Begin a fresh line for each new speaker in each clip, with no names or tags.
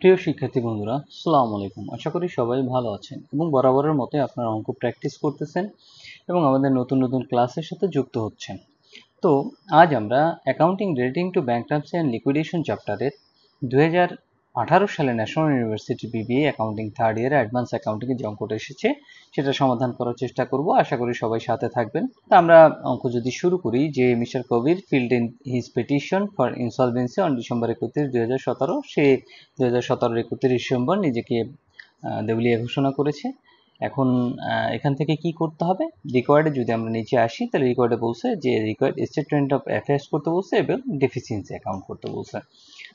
প্রিয় শিক্ষার্থী বন্ধুরা, আসসালামু আলাইকুম। আশা করি সবাই ভালো আছেন এবং বরাবরের মতোই আপনারা অঙ্ক প্র্যাকটিস করতেছেন এবং আমাদের নতুন নতুন ক্লাসের সাথে যুক্ত হচ্ছেন। তো আজ আমরা accounting relating to bankruptcy and liquidation চ্যাপ্টারের 2018 সালে national university BBA accounting third year advance অ্যাকাউন্টিংয়ে যে অঙ্কটা এসেছে সেটা সমাধান করার চেষ্টা করব। আশা করি সবাই সাথে থাকবেন। তা আমরা অঙ্ক যদি শুরু করি যে mister Kabir field in his petition for insolvency on December 31, 2017, say 2017 31 December নিজেকে দেউলিয়া ঘোষণা করেছে। এখন এখান থেকে কি করতে হবে, রিকোয়ার্ডে যদি আমরা নিচে আসি তাহলে রিকোয়ার্ডে বলছে যে রিকোয়ার্ড স্টেটমেন্ট অফ অ্যাফেয়ার্স করতে বলছে এবং ডেফিসিয়েন্সি অ্যাকাউন্ট করতে বলছে।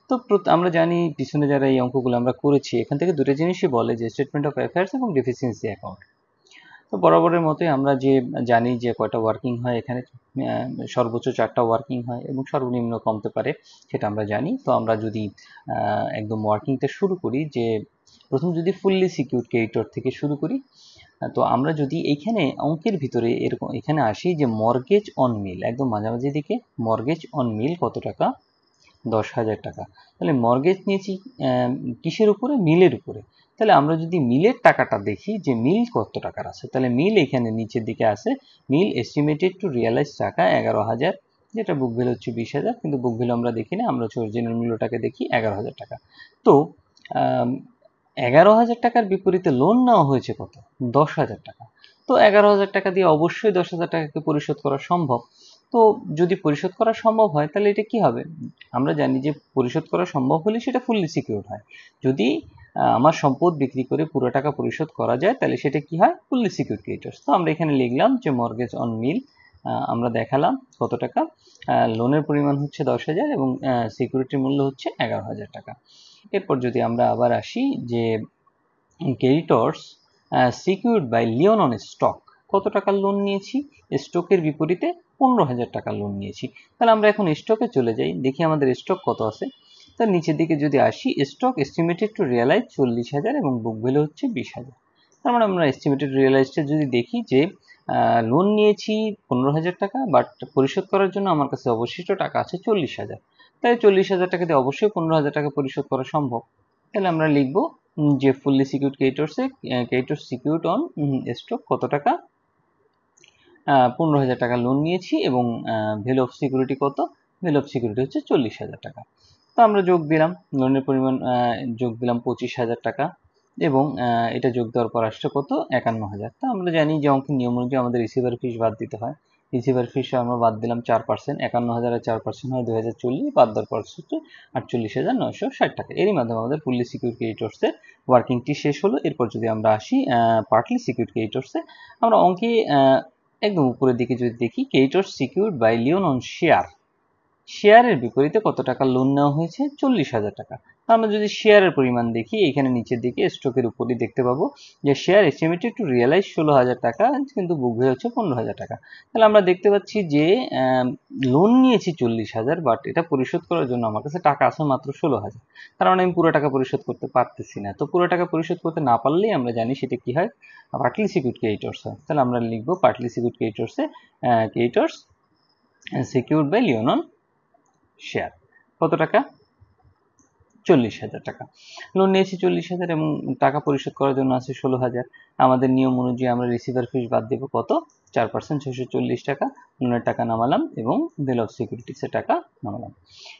তো আমরা জানি পিছনে যারা এই অঙ্কগুলো আমরা করেছি এখান থেকে দুটো জিনিসই বলে যে স্টেটমেন্ট অফ অ্যাফেয়ার্স এবং ডেফিসিয়েন্সি অ্যাকাউন্ট। তো বরাবরের মতোই আমরা যে জানি যে কয়টা ওয়ার্কিং হয় এখানে, সর্বোচ্চ 4টা ওয়ার্কিং হয় এবং সর্বনিম্ন কমতে পারে সেটা আমরা জানি। তো আমরা যদি একদম ওয়ার্কিংটা শুরু করি, যে প্রথম যদি ফুললি সিকিউরড ক্রেডিটর থেকে শুরু করি, তো আমরা যদি এইখানে অঙ্কের ভিতরে এরকম এখানে আসি যে মর্গেজ অন মিল, একদম মাঝামাঝি দিকে মর্গেজ অন মিল কত টাকা, 10,000 টাকা। তাহলে মর্গেজ নিয়েছি কিসের উপরে, মিলের উপরে। তাহলে আমরা যদি মিলের টাকাটা দেখি যে মিল কত টাকার আছে, তাহলে মিল এখানে নিচের দিকে আছে। মিল এস্টিমেটেড টু রিয়ালাইজ টাকা 11,000, যেটা বুক ভ্যালু হচ্ছে 20,000, কিন্তু বুক ভ্যালু আমরা দেখি না, আমরা হচ্ছে অরিজিনাল মূল্যটাকে দেখি 11,000 টাকা। তো 11,000 টাকার বিপরীতে লোন নেওয়া হয়েছে কত, 10,000 টাকা। তো 11,000 টাকা দিয়ে অবশ্যই 10,000 টাকাকে পরিশোধ করা সম্ভব। তো যদি পরিশোধ করা সম্ভব হয় তাহলে এটা কি হবে, আমরা জানি যে পরিশোধ করা সম্ভব হলে সেটা ফুললি সিকিউরড হয়। যদি আমার সম্পদ বিক্রি করে পুরো টাকা পরিশোধ করা যায় তাহলে সেটা কি হয়, ফুললি সিকিউরড ক্রেডিটর্স। তো আমরা এখানে লিখলাম যে মর্গেজ অন মিল, আমরা দেখালাম কত টাকা, লোনের পরিমাণ হচ্ছে 10,000 এবং সিকিউরিটির মূল্য হচ্ছে 11,000 টাকা। এরপর যদি আমরা আবার আসি যে creditors secured by lien on stock, কত টাকার লোন নিয়েছি, স্টকের বিপরীতে 15,000 টাকার লোন নিয়েছি। তাহলে আমরা এখন স্টকে চলে যাই, দেখি আমাদের স্টক কত আছে। তার নিচের দিকে যদি আসি, স্টক এস্টিমেটেড টু রিয়ালাইজ 40,000 এবং বুক ভ্যালু হচ্ছে 20,000। তার মানে আমরা এস্টিমেটেড রিয়ালাইজটা যদি দেখি যে লোন নিয়েছি 15,000 টাকা, বাট পরিশোধ করার জন্য আমার কাছে অবশিষ্ট টাকা আছে 40,000। তাই 40,000 টাকা দিয়ে অবশ্যই 15,000 টাকা পরিশোধ করা সম্ভব। তাহলে আমরা লিখবো যে ফুললি সিকিউরড ক্রেডিটর্সে ক্রেডিটর সিকিউরড অন স্টক কত টাকা, 15,000 টাকা লোন নিয়েছি এবং ভ্যালু অফ সিকিউরিটি কত, ভ্যালু অফ সিকিউরিটি হচ্ছে 40,000 টাকা। তো আমরা যোগ দিলাম, লোনের পরিমাণ যোগ দিলাম 25,000 টাকা এবং এটা যোগ দেওয়ার পর আসছে কত, 51,000। তো আমরা জানি যে অঙ্কের নিয়ম অনুযায়ী আমাদের রিসিভার ফিস বাদ দিতে হয়। রিসিভার ফিস আমরা বাদ দিলাম 4%, 51,000-এর 4% হয় 2,040, বাদ দেওয়ার পর হচ্ছে 48,960 টাকা। এরই মাধ্যমে আমাদের ফুললি সিকিউর ক্রেডিটর্সের ওয়ার্কিংটি শেষ হলো। এরপর যদি আমরা আসি পার্টলি সিকিউর ক্রেডিটর্সে, আমরা অঙ্কে একদম উপরের দিকে যদি দেখি, creditors secured by lien on share, শেয়ারের বিপরীতে কত টাকা লোন নেওয়া হয়েছে, 40,000 টাকা। আমরা যদি শেয়ারের পরিমাণ দেখি, এখানে নিচের দিকে স্টকের উপরই দেখতে পাবো যে শেয়ার এস্টিমেটেড টু রিয়ালাইজ 16,000 টাকা, কিন্তু বুক ভ্যালু হচ্ছে 15,000 টাকা। তাহলে আমরা দেখতে পাচ্ছি যে লোন নিয়েছি 40,000, বাট এটা পরিশোধ করার জন্য আমার কাছে টাকা আছে মাত্র 16,000, কারণ আমি পুরো টাকা পরিশোধ করতে পারতেছি না। তো পুরো টাকা পরিশোধ করতে না পারলেই আমরা জানি সেটা কি হয়, পার্টলি সিকিউরড ক্রেডিটর্স হয়। তাহলে আমরা লিখবো পার্টলি সিকিউরড ক্রেডিটর্সে creditors secured by lien on share, কত টাকা, 40,000 টাকা। লোন নিয়েছি 40,000 এবং টাকা পরিশোধ করার জন্য আছে 16,000। আমাদের নিয়ম অনুযায়ী আমরা রিসিভার ফিস বাদ দেবো কত, 4%, 640 টাকা। লোনের টাকা নামালাম এবং ভ্যালু অফ সিকিউরিটিসের টাকা নামালাম।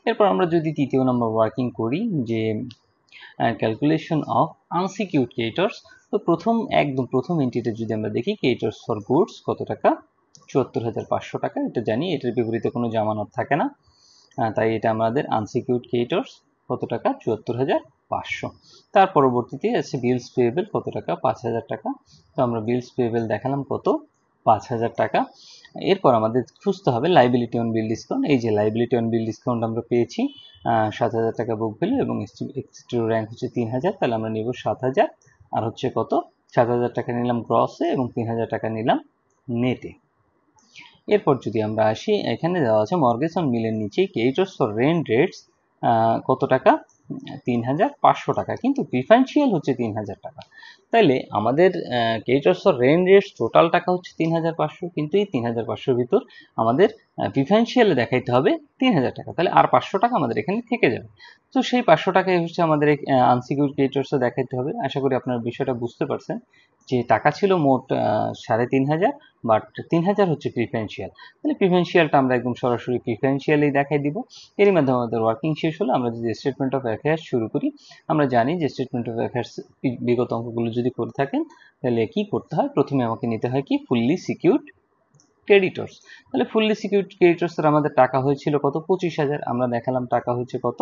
এরপর আমরা যদি তৃতীয় নম্বর ওয়ার্কিং করি যে ক্যালকুলেশন অফ আনসিকিউরড ক্রেডিটর্স, তো একদম প্রথম এন্ট্রিতে যদি আমরা দেখি ক্রেডিটর্স ফর গুডস কত টাকা, 74,500 টাকা। এটা জানি এটার বিপরীতে কোনো জামানত থাকে না, তাই এটা আমাদের আনসিকিউরড ক্রেডিটর্স কত টাকা, 74,500। তার পরবর্তীতে আছে বিলস পেয়েবল কত টাকা, 5,000 টাকা। তো আমরা বিলস পেয়েবল দেখালাম কত, 5,000 টাকা। এরপর আমাদের খুঁজতে হবে লাইবিলিটি অন বিল ডিসকাউন্ট। এই যে লাইবিলিটি অন বিল ডিসকাউন্ট আমরা পেয়েছি 7,000 টাকা বুক ভ্যালু এবং এক্সট্রা র্যাঙ্ক হচ্ছে 3,000। তাহলে আমরা নেব 7,000, আর হচ্ছে কত, 7,000 টাকা নিলাম গ্রসে এবং 3,000 টাকা নিলাম নেটে। এরপর যদি আমরা আসি, এখানে দেওয়া আছে মর্গেজ অন মিলের নিচে ক্রেডিটর্স ফর রেন্ট রেটস কত টাকা, 3,500 টাকা, কিন্তু প্রিফারেন্সিয়াল হচ্ছে 3,000 টাকা। তাইলে আমাদের creditors for rent rates total টাকা হচ্ছে 3,500, কিন্তু এই 3,500 ভিতর আমাদের প্রিফারেন্সিয়ালে দেখাইতে হবে 3000 টাকা, তাহলে আর 500 টাকা আমাদের এখানে থেকে যাবে। তো সেই 500 টাকাই হচ্ছে আমাদের আনসিকিউরড ক্রেডিটর্সে দেখাইতে হবে। আশা করি আপনার বিষয়টা বুঝতে পারছেন যে টাকা ছিল মোট 3500, বাট 3000 হচ্ছে প্রিফারেন্সিয়াল। তাহলে প্রিফারেন্সিয়ালটা আমরা একদম সরাসরি প্রিফারেন্সিয়ালেই দেখাই দিব। এরই মাধ্যমে আমাদের ওয়ার্কিং শেষ হলো। আমরা যদি স্টেটমেন্ট অফ অ্যাফেয়ার্স শুরু করি, আমরা জানি যে স্টেটমেন্ট অফ অ্যাফেয়ার্স বিগত অঙ্কগুলো যদি করে থাকেন তাহলে কি করতে হয়, প্রথমে আমাকে নিতে হয় কি ফুললি সিকিউরড ক্রেডিটর্স। তাহলে ফুললি সিকিউরড ক্রেডিটর্সের আমাদের টাকা হয়েছিল কত 25,000, আমরা দেখালাম টাকা হচ্ছে কত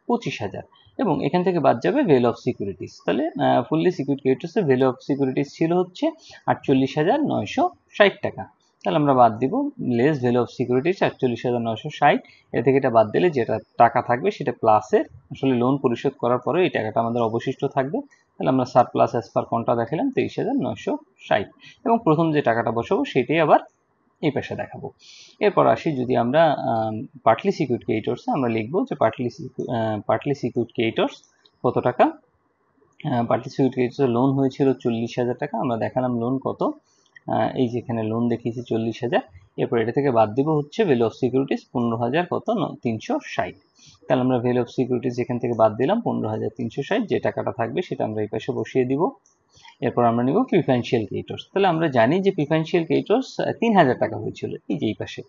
25,000, এবং এখান থেকে বাদ যাবে ভ্যালু অফ সিকিউরিটিস। তাহলে ফুললি সিকিউরড ক্রেডিটর্সের ভ্যালু অফ সিকিউরিটিস ছিল হচ্ছে 48,960 টাকা। তাহলে আমরা বাদ দিব লেস ভ্যালু অফ সিকিউরিটিস 48,960, এ থেকে এটা বাদ দিলে যেটা টাকা থাকবে সেটা প্লাসের, আসলে লোন পরিশোধ করার পরে এই টাকাটা আমাদের অবশিষ্ট থাকবে। তাহলে আমরা সারপ্লাস অ্যাজ পার কোনটা দেখালাম 23,960, এবং প্রথম যে টাকাটা বসাবো সেটাই আবার এই পাশে দেখাবো। এরপর আসি যদি আমরা পার্টলি সিকিউরড ক্রেডিটর্সে আমরা লিখবো যে পার্টলি সিকিউরড ক্রেডিটর্স কত টাকা। পার্টলি সিকিউরড ক্রেডিটর্সের লোন হয়েছিল 40,000 টাকা, আমরা দেখালাম লোন কত, এই যে এখানে লোন দেখিয়েছি 40,000। এরপর এটা থেকে বাদ দিব হচ্ছে ভ্যালু অফ সিকিউরিটিস 15,000 কত 360। তাহলে আমরা ভ্যালু অফ সিকিউরিটিস এখান থেকে বাদ দিলাম 15,360, যে টাকাটা থাকবে সেটা আমরা এই পাশে বসিয়ে দিব। এরপর আমরা নিব প্রিফারেন্সিয়াল ক্রেডিটর্স। তাহলে আমরা জানি যে প্রিফারেন্সিয়াল ক্রেডিটর্স 3000 টাকা হয়েছিল, এই যে এই পাশে।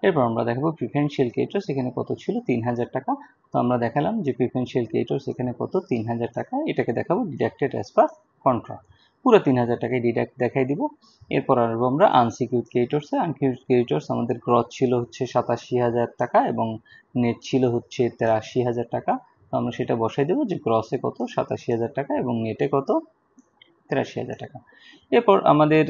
এরপর আমরা দেখাবো প্রিফারেন্সিয়াল ক্রেডিটর্স এখানে কত ছিল 3000 টাকা। তো আমরা দেখালাম যে প্রিফারেন্সিয়াল ক্রেডিটর্স এখানে কত 3000 টাকা, এটাকে দেখাবো ডিডাক্টেড অ্যাজ পার কন্ট্রা, পুরো 3000 টাকায় ডিডাক্ট দেখাই দিব। এরপর আসবো আমরা আনসিকিউরড ক্রেডিটর্সে। আনসিকিউরড ক্রেডিটর্স আমাদের গ্রস ছিল হচ্ছে 87,000 টাকা এবং নেট ছিল হচ্ছে 83,000 টাকা। তো আমরা সেটা বসাই দেবো যে গ্রসে কত 87,000 টাকা এবং নেটে কত 83,000 টাকা। এরপর আমাদের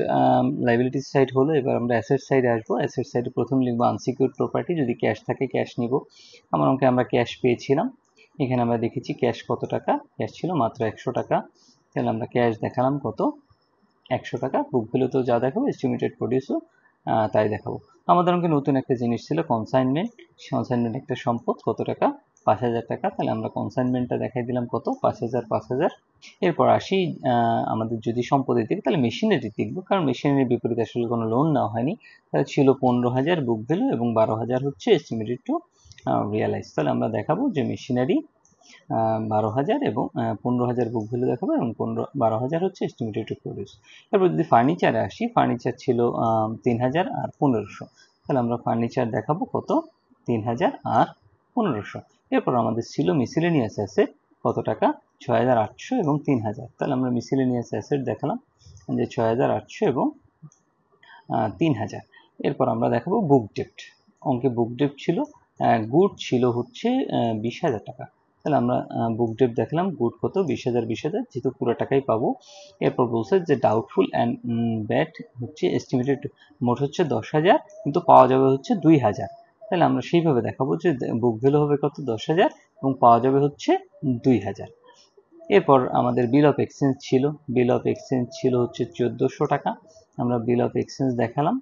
লাইবিলিটি সাইড হলো, এবার আমরা অ্যাসেট সাইডে আসবো। অ্যাসেট সাইডে প্রথম লিখবো আনসিকিউরড প্রপার্টি, যদি ক্যাশ থাকে ক্যাশ নিব। আমার অঙ্কে আমরা ক্যাশ পেয়েছিলাম, এখানে আমরা দেখেছি ক্যাশ কত টাকা, ক্যাশ ছিল মাত্র 100 টাকা। তাহলে আমরা ক্যাশ দেখালাম কত 100 টাকা। বুক ভ্যালু তো যা দেখাবো এস্টিমেটেড প্রডিউসও তাই দেখাবো। আমাদের অঙ্কে নতুন একটা জিনিস ছিল কনসাইনমেন্ট। কনসাইনমেন্ট একটা সম্পদ, কত টাকা 5,000 টাকা। তাহলে আমরা কনসাইনমেন্টটা দেখাই দিলাম কত 5,000 5,000। এরপর আসি আমাদের যদি সম্পদের দিকে, তাহলে মেশিনারি দেখবো, কারণ মেশিনারির বিপরীতে আসলে কোনো লোন নেওয়া হয়নি। তাহলে ছিল 15,000 বুক ভ্যালু এবং 12,000 হচ্ছে এস্টিমেটেড টু রিয়ালাইজ। তাহলে আমরা দেখাবো যে মেশিনারি 12,000 এবং 15,000 বুক ভ্যালু দেখাবো এবং 12,000 হচ্ছে এস্টিমেটেড টু প্রডিউস। এরপর যদি ফার্নিচারে আসি, ফার্নিচার ছিল 3,000 আর 1,500। তাহলে আমরা ফার্নিচার দেখাবো কত 3,000 আর 1,500। এরপর আমাদের ছিল মিসেলেনিয়াস অ্যাসেট কত টাকা 6,800 এবং 3,000। তাহলে আমরা মিসেলেনিয়াস অ্যাসেট দেখালাম যে 6,800 এবং 3,000। এরপর আমরা দেখাবো বুক ডেপ্ট। অঙ্কে বুক ডেপ্ট ছিল, গুড ছিল হচ্ছে 20,000 টাকা। তাহলে আমরা বুক ডেপ্ট দেখলাম, গুড কত 20,000 20,000, যেহেতু পুরো টাকাই পাবো। এরপর বলছে যে ডাউটফুল অ্যান্ড ব্যাড হচ্ছে এস্টিমেটেড মোট হচ্ছে 10,000, কিন্তু পাওয়া যাবে হচ্ছে 2,000। তাহলে আমরা সেইভাবে দেখাবো যে বুক ভ্যালু হবে কত 10,000 এবং পাওয়া যাবে হচ্ছে 2,000। এরপর আমাদের বিল অফ এক্সচেঞ্জ ছিল, বিল অফ এক্সচেঞ্জ ছিল হচ্ছে 1,400 টাকা। আমরা বিল অফ এক্সচেঞ্জ দেখালাম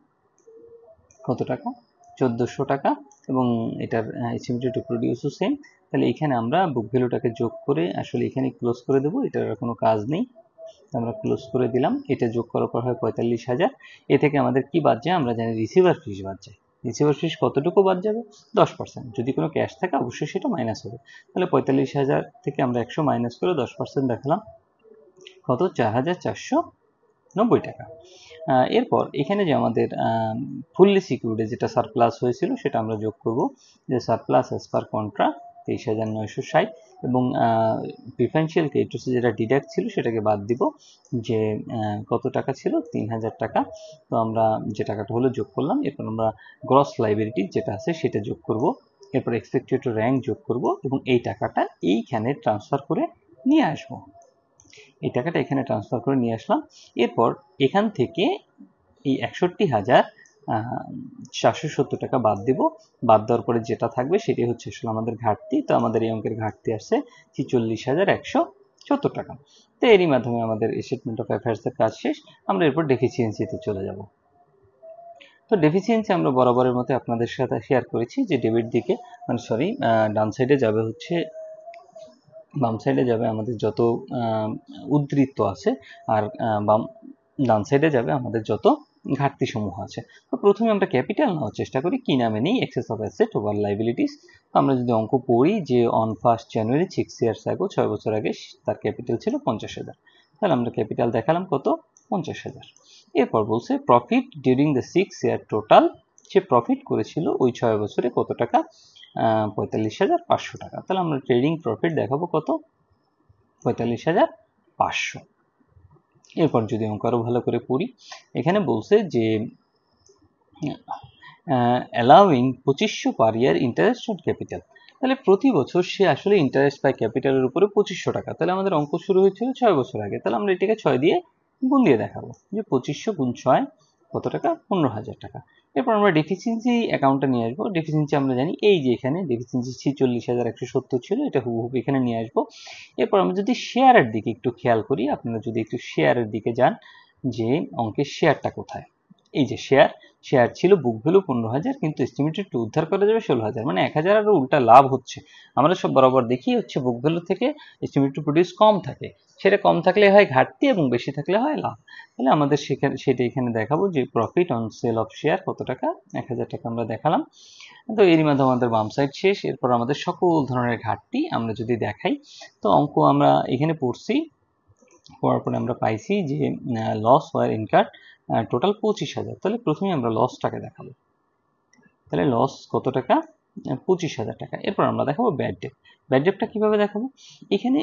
কত টাকা 1,400 টাকা এবং এটার এস্টিমেটেড টু প্রডিউসও সেম। তাহলে এখানে আমরা বুক ভ্যালুটাকে যোগ করে আসলে এখানে ক্লোজ করে দেবো, এটার কোনো কাজ নেই, আমরা ক্লোজ করে দিলাম। এটা যোগ করার পর হয় 45,000। এ থেকে আমাদের কি বাদ যায়, আমরা জানি রিসিভার ফিস বাদ যায়। রিসিভার ফিস কতটুকু বাদ যাবে 10%, যদি কোনো ক্যাশ থাকে অবশ্যই সেটা মাইনাস হবে। তাহলে 45,000 থেকে আমরা 100 মাইনাস করে 10% দেখালাম কত 4,490 টাকা। এরপর এখানে যে আমাদের ফুললি সিকিউরিটি যেটা সারপ্লাস হয়েছিল সেটা আমরা যোগ করব, যে সারপ্লাস অ্যাজ পার কন্ট্রা 23,960 এবং প্রিফারেন্সিয়াল ক্রেডিটর্সে যেটা ডিডাক্ট ছিল সেটাকে বাদ দিব, যে কত টাকা ছিল 3,000 টাকা। তো আমরা যে টাকাটা হলো যোগ করলাম। এরপর আমরা গ্রস লাইবিলিটি যেটা আছে সেটা যোগ করব, এরপর এক্সপেক্টেড র্যাঙ্ক যোগ করব এবং এই টাকাটা এইখানে ট্রান্সফার করে নিয়ে আসবো। এই টাকাটা এখানে ট্রান্সফার করে নিয়ে আসলাম। এরপর এখান থেকে এই 61,470 টাকা বাদ দিব। বাদ দেওয়ার পরে যেটা থাকবে সেটাই হচ্ছে আসলে আমাদের ঘাটতি। তো আমাদের এই অঙ্কের ঘাটতি আসছে 46,170 টাকা। তো এরই মাধ্যমে আমাদের স্টেটমেন্ট অফ অ্যাফেয়ার্সের কাজ শেষ। আমরা এরপর ডেফিসিয়েন্সিতে চলে যাব। তো ডেফিসিয়েন্সি আমরা বরাবরের মতো আপনাদের সাথে শেয়ার করেছি যে ডেবিট দিকে ডান সাইডে যাবে হচ্ছে, বাম সাইডে যাবে আমাদের যত উদ্ধৃত আছে আর ডান সাইডে যাবে আমাদের যত ঘাটতি সমূহ আছে। তো প্রথমে আমরা ক্যাপিটাল নেওয়ার চেষ্টা করি, কি নামে নেই, access of asset over liabilities. তো আমরা যদি অঙ্ক পড়ি যে অন 1 জানুয়ারি 6 ইয়ার্স অ্যাগো, 6 বছর আগে তার ক্যাপিটাল ছিল 50,000, তাহলে আমরা ক্যাপিটাল দেখালাম কত, 50,000। এরপর বলছে profit during the 6 year total, say profit করেছিল ওই 6 বছরে কত টাকা, 45,500 টাকা। তাহলে আমরা ট্রেডিং প্রফিট দেখাবো কত, 45,500। এরপর যদি অঙ্ক আরো ভালো করে পড়ি, এখানে বলছে যে allowing 2500 per year interest on capital, তাহলে প্রতি বছর সে আসলে ইন্টারেস্ট পায় ক্যাপিটালের উপরে 2500 টাকা। তাহলে আমাদের অঙ্ক শুরু হয়েছিল 6 বছর আগে, তাহলে আমরা এটাকে 6 দিয়ে গুণ দিয়ে দেখাবো যে 2500 গুণ 6 কত টাকা, 15,000 টাকা। এরপর আমরা ডেফিসিয়েন্সি অ্যাকাউন্টটা নিয়ে আসবো। ডেফিসিয়েন্সি আমরা জানি এই যে এখানে ডেফিসিয়েন্সি 46,170 ছিল, এটা হুবহু এখানে নিয়ে আসবো। এরপর আমরা যদি শেয়ারের দিকে একটু খেয়াল করি, আপনারা যদি একটু শেয়ারের দিকে যান, যে অঙ্কের শেয়ারটা কোথায়, এই যে শেয়ার ছিল বুক ভ্যালু 15,000, কিন্তু এস্টিমেটেড টু উদ্ধার করা যাবে 16,000, মানে 1,000 আরও উল্টা লাভ হচ্ছে। আমরা সব বরাবর দেখি হচ্ছে বুক ভ্যালু থেকে এস্টিমেটেড টু প্রডিউস কম থাকে, সেটা কম থাকলে হয় ঘাটতি এবং বেশি থাকলে হয় লাভ। তাহলে আমাদের সেটা এখানে দেখাবো যে profit on sell of share কত টাকা, 1,000 টাকা আমরা দেখালাম। তো এরই মাধ্যমে আমাদের বাম সাইড শেষ। এরপর আমাদের সকল ধরনের ঘাটতি আমরা যদি দেখাই, তো অঙ্ক আমরা এখানে পড়ছি, পড়ার পরে আমরা পাইছি যে লস ওয়ার ইনকার টোটাল 25,000। তাহলে প্রথমে আমরা লসটাকে দেখাবো, তাহলে লস কত টাকা, 25,000 টাকা। এরপর আমরা দেখাবো ব্যাড ডেট। ব্যাড ডেটটা কিভাবে দেখাবো, এখানে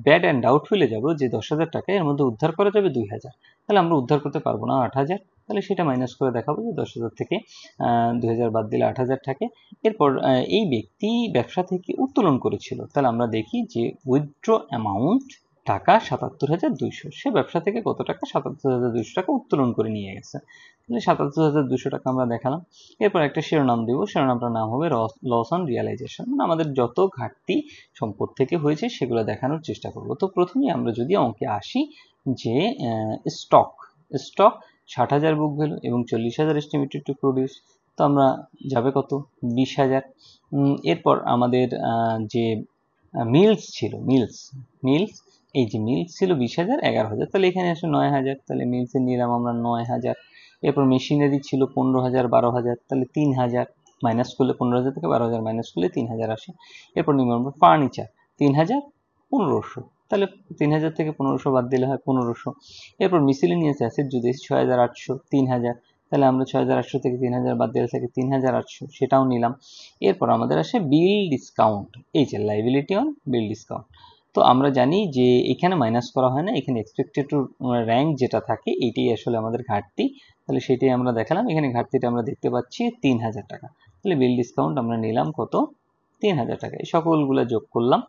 ব্যাড অ্যান্ড ডাউটফুলে যাবো যে 10,000 টাকা, এর মধ্যে উদ্ধার করা যাবে 2,000, তাহলে আমরা উদ্ধার করতে পারবো না 8,000, তাহলে সেটা মাইনাস করে দেখাবো যে 10,000 থেকে 2,000 বাদ দিলে 8,000 থাকে। এরপর এই ব্যক্তি ব্যবসা থেকে উত্তোলন করেছিল, তাহলে আমরা দেখি যে উইথড্র অ্যামাউন্ট টাকা 77,200, সে ব্যবসা থেকে কত টাকা, 77,200 টাকা উত্তোলন করে নিয়ে গেছে, তাহলে 77,200 টাকা আমরা দেখালাম। এরপর একটা শিরোনাম দিব, শিরোনামটার নাম হবে লস অন রিয়ালাইজেশন, মানে আমাদের যত ঘাটতি সম্পদ থেকে হয়েছে সেগুলো দেখানোর চেষ্টা করব। তো প্রথমেই আমরা যদি অঙ্কে আসি যে স্টক 60,000 বুক ভ্যালু এবং 40,000 এস্টিমেটেড টু প্রডিউস, তো আমরা যাবে কত, 20,000। এরপর আমাদের যে মিলস ছিল, মিলস এই যে মিলস ছিল 20,000, 11,000, তাহলে এখানে আসে 9,000, তাহলে মিলসে নিলাম আমরা 9,000। এরপর মেশিনারি ছিল 15,000, 12,000, তাহলে 3,000 মাইনাস করলে 15,000 থেকে 12,000 মাইনাস করলে 3,000 আসে। এরপর নিব আমরা ফার্নিচার 3,000, 1,500, তাহলে 3,000 থেকে 1,500 বাদ দিলে হয় 1,500। এরপর মিসেলেনিয়াস অ্যাসেট যদি 6,800, 3,000, তাহলে আমরা 6,800 থেকে 3,000 বাদ দিলে থাকে 3,800, সেটাও নিলাম। এরপর আমাদের আসে বিল ডিসকাউন্ট, এই যে লাইবিলিটি অন বিল ডিসকাউন্ট। তো আমরা জানি যে এখানে মাইনাস করা হয় না, এখানে এক্সপেক্টেড টু র্যাঙ্ক যেটা থাকে এইটাই আসলে আমাদের ঘাটতি, তাহলে সেটাই আমরা দেখালাম। এখানে ঘাটতিটা আমরা দেখতে পাচ্ছি 3,000 টাকা, তাহলে বিল ডিসকাউন্ট আমরা নিলাম কত, 3,000 টাকা। এই সকলগুলো যোগ করলাম,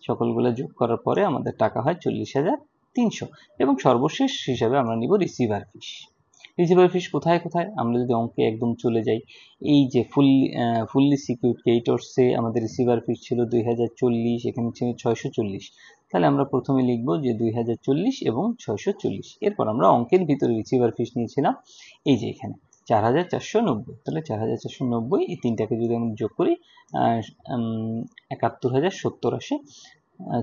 সকলগুলো যোগ করার পরে আমাদের টাকা হয় 40,300। এবং সর্বশেষ হিসাবে আমরা নিব রিসিভার ফিস। রিসিভার ফিস কোথায় কোথায়, আমরা যদি অঙ্কে একদম চলে যাই, এই যে ফুললি সিকিউরড ক্রেডিটরসে আমাদের রিসিভার ফিস ছিল 2,040, এখানে ছিল 640, তাহলে আমরা প্রথমে লিখব যে 2,040 এবং 640। এরপর আমরা অঙ্কের ভিতরে রিসিভার ফিস নিয়েছিলাম এই যে এখানে 4,490, তাহলে 4,490 এই তিনটাকে যদি আমরা যোগ করি 71,070 আসে,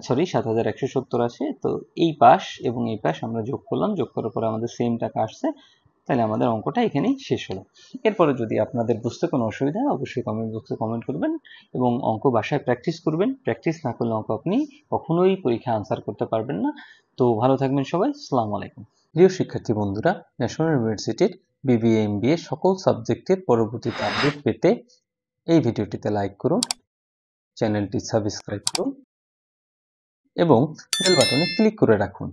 সরি 7,170 আসে। তো এই পাশ এবং এই পাশ আমরা যোগ করলাম, যোগ করার পরে আমাদের সেম টাকা আসছে, তাহলে আমাদের অঙ্কটা এখানেই শেষ হলো। এরপরে যদি আপনাদের বুঝতে কোনো অসুবিধা হয় অবশ্যই কমেন্ট বক্সে কমেন্ট করবেন এবং অঙ্ক বাসায় প্র্যাকটিস করবেন। প্র্যাকটিস না করলে অঙ্ক আপনি কখনোই পরীক্ষায় আনসার করতে পারবেন না। তো ভালো থাকবেন সবাই, আসসালামু আলাইকুম। প্রিয় শিক্ষার্থী বন্ধুরা, ন্যাশনাল ইউনিভার্সিটির বিবিএ এমবিএ সকল সাবজেক্টের পরবর্তীতে আপডেট পেতে এই ভিডিওটিতে লাইক করুন, চ্যানেলটি সাবস্ক্রাইব করুন এবং বেল বাটনে ক্লিক করে রাখুন।